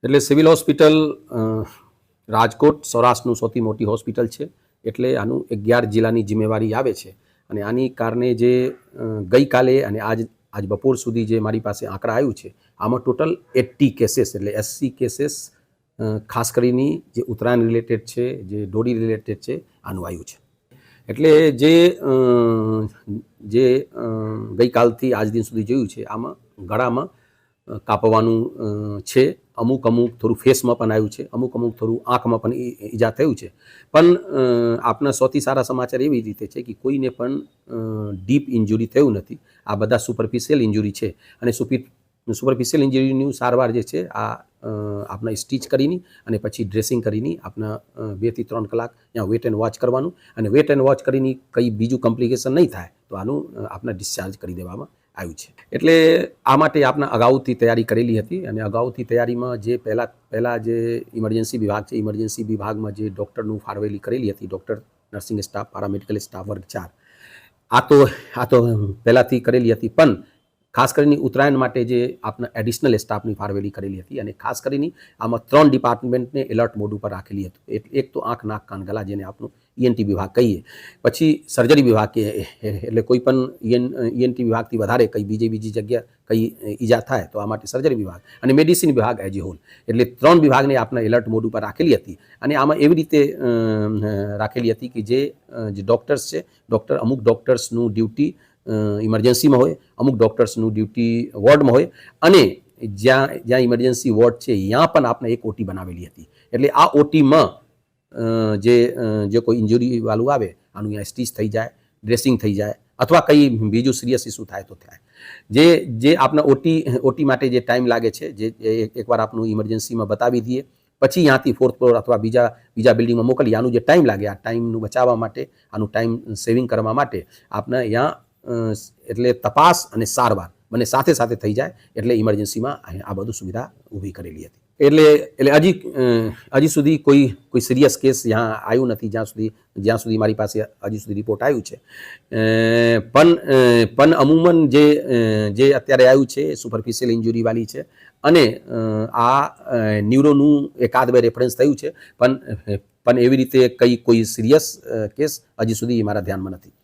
એટલે civil hospital Rajkot સૌરાષ્ટ્રનું સૌથી મોટી હોસ્પિટલ છે. એટલે આનું 11 જિલ્લાની જિમ્મેવારી આવે છે અને આની કારણે જે ગઈકાલે અને આજ બપોર સુધી જે મારી પાસે આંકડા આવ્યું છે, આમાં ટોટલ 80 કેસીસ એટલે 80 કેસીસ ખાસ કરીને જે ઉત્તરાયણ રિલેટેડ છે, જે દોડી રિલેટેડ છે, આનું આવ્યું છે. એટલે જે ગઈકાલથી આજ દિન સુધી જોયું છે, આમાં ગળામાં કાપવાનું છે, અમુક થોડું ફેસમાં પણ આવ્યું છે, અમુક થોડું આંખમાં પણ ઈજા થયું છે. પણ આપના સૌથી સારા સમાચાર એવી રીતે છે કે કોઈને પણ ડીપ ઇન્જુરી થયું નથી. આ બધા સુપરફિશિયલ ઇન્જુરી છે અને સુપરફિશિયલ ઇન્જુરીની સારવાર જે છે આ આપણા સ્ટીચ કરીને અને પછી ડ્રેસિંગ કરીને આપણા 2 થી 3 કલાક ત્યાં વેટ એન્ડ વોચ કરવાનું અને વેટ એન્ડ વોચ કરીને કંઈ બીજું કોમ્પ્લિકેશન નહીં થાય તો આનું આપણા ડિસ્ચાર્જ કરી દેવામાં આવ્યું છે. એટલે આ માટે આપણા અગાઉથી તૈયારી કરેલી હતી અને અગાઉથી તૈયારીમાં જે પહેલાં જે ઇમરજન્સી વિભાગ છે, ઇમરજન્સી વિભાગમાં જે ડૉક્ટરનું ફાળવેલી કરેલી હતી, doctor, nursing staff, paramedical staff વર્ગ 4, આ તો પહેલાંથી કરેલી હતી. પણ ખાસ કરીને ઉત્તરાયણ માટે જે આપણા એડિશનલ સ્ટાફની ફાળવેલી કરેલી હતી અને ખાસ કરીને આમાં 3 ડિપાર્ટમેન્ટને એલર્ટ મોડ ઉપર રાખેલી હતી. એક તો આંખ, નાક, કાન, ગળા, જેને આપણું ENT વિભાગ કહીએ, પછી સર્જરી વિભાગ એટલે કોઈ પણ ENT વિભાગથી વધારે બીજી જગ્યા કંઈ ઈજા થાય તો આ માટે સર્જરી વિભાગ અને મેડિસિન વિભાગ એઝ એ હોલ, એટલે 3 વિભાગને આપણે એલર્ટ મોડ ઉપર રાખેલી હતી. અને આમાં એવી રીતે રાખેલી હતી કે જે ડૉક્ટર્સ છે, અમુક ડૉક્ટર્સનું ડ્યુટી ઇમરજન્સીમાં હોય, અમુક ડૉક્ટર્સનું ડ્યુટી વોર્ડમાં હોય અને જ્યાં ઇમરજન્સી વોર્ડ છે ત્યાં પણ આપણે એક OT બનાવેલી હતી. એટલે આ OTમાં જે કોઈ ઇન્જુરીવાળું આવે આનું અહીંયા સ્ટીચ થઈ જાય, ડ્રેસિંગ થઈ જાય અથવા કંઈ બીજું સિરિયસ ઇસ્યુ થાય તો થાય. જે આપણા OT માટે જે ટાઈમ લાગે છે, જે એકવાર આપણું ઇમરજન્સીમાં બતાવી દઈએ પછી ત્યાંથી 4th ફ્લોર અથવા બીજા બિલ્ડિંગમાં મોકલીએ, આનું જે ટાઈમ લાગે, આ ટાઈમનું બચાવવા માટે, આનું ટાઈમ સેવિંગ કરવા માટે આપણે અહીંયા એટલે તપાસ અને સારવાર બંને સાથે થઈ જાય એટલે ઇમરજન્સીમાં આ બધું સુવિધા ઊભી કરેલી હતી. એટલે હજી સુધી કોઈ સિરિયસ કેસ ત્યાં આવ્યું નથી, જ્યાં સુધી મારી પાસે હજી સુધી રિપોર્ટ આવ્યું છે. પણ અમુમન જે અત્યારે આવ્યું છે સુપરફિશિયલ ઇન્જુરીવાળી છે અને આ ન્યુરોનું એકાદ બે રેફરન્સ થયું છે. પણ એવી રીતે કોઈ સિરિયસ કેસ હજી સુધી મારા ધ્યાનમાં નથી.